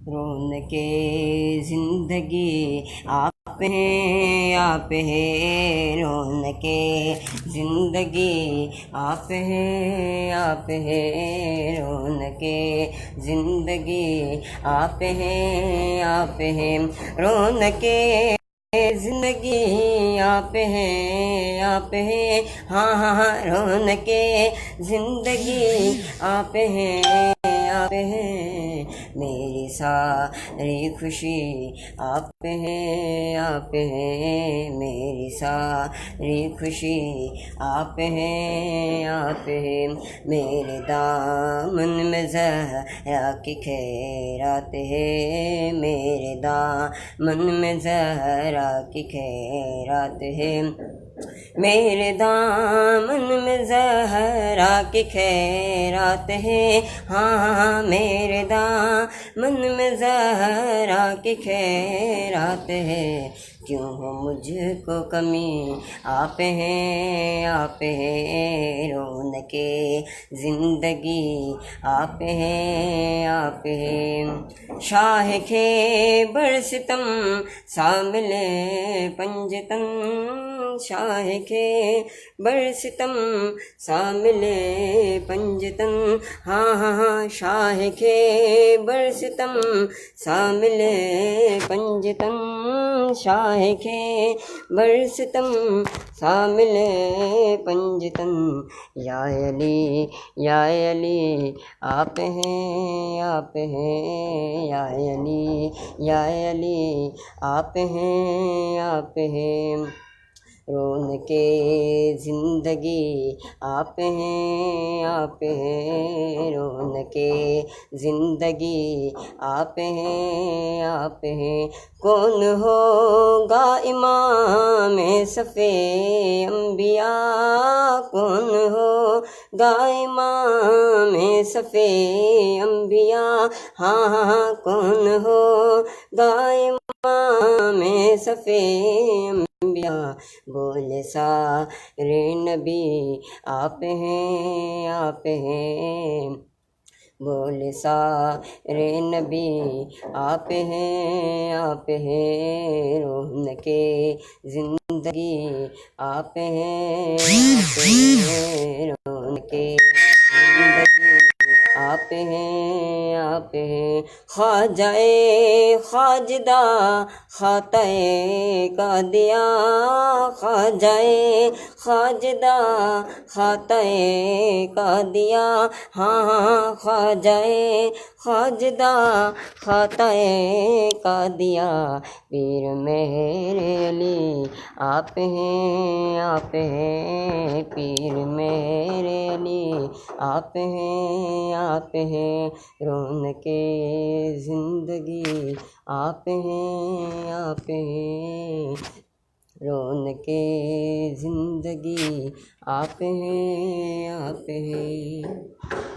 रौनके ज़िंदगी आप हैं, आप हैं। रौनके ज़िंदगी आप हैं, आप हैं। रौनके ज़िंदगी आप हैं, आप हैं। रौनके ज़िंदगी आप हैं, आप हैं। हाँ हाँ हाँ, रौनके ज़िंदगी आप हैं, आप हैं। मेरी सारी खुशी आप हैं, आप हैं। मेरी सारी खुशी आप हैं, आप हैं। मेरे दामन में ज़हरा की खैरात है, मेरे दामन में ज़हरा की खैरात है। मेरे दामन में ज़हरा की खैरात है। हाँ हाँ, मेरे दामन में ज़हरा की खैरात है। क्यों हो मुझको कमी आप हैं, आप हैं। रौनके ज़िंदगी आप हैं, आप हैं। शाह खैबर सितम सामले पंजतन, शाह खैबर सितम सामले पंजतन। हाँ हाँ हाँ, शाह खैबर सितम सामले पंजतन। शाह खैबर सितम सामले पंजतन। या अली, या अली आप हैं, आप हैं। या अली, या अली आप हैं, आप हैं। रौनके ज़िंदगी आप हैं, आप हैं। रौनके ज़िंदगी आप हैं, आप हैं। कौन होगा इमाम सफ़े अंबिया, कौन होगा इमाम सफ़े अंबिया। हाँ हाँ हाँ, कौन होगा इमाम सफ़े अंबिया। बोले सारे नबी आप हैं, आप हैं। बोले सारे नबी आप हैं, आप हैं। रौनके ज़िंदगी आप हैं, आप हैं। रौनके ज़िंदगी आप हैं, आप हैं। ख्वाजाए ख्वाजदा खाताए का दिया, ख्वाजाए ख्वाजदा खाताए का दिया। हाँ हाँ, ख्वाजाए ख्वाजदा खाताए का दिया। पीर मेरे अली आप हैं, आप हैं। पीर मेरे अली आप हैं, आप हैं। रौनके ज़िंदगी आप हैं, आप हैं। रौनके ज़िंदगी आप हैं, आप हैं।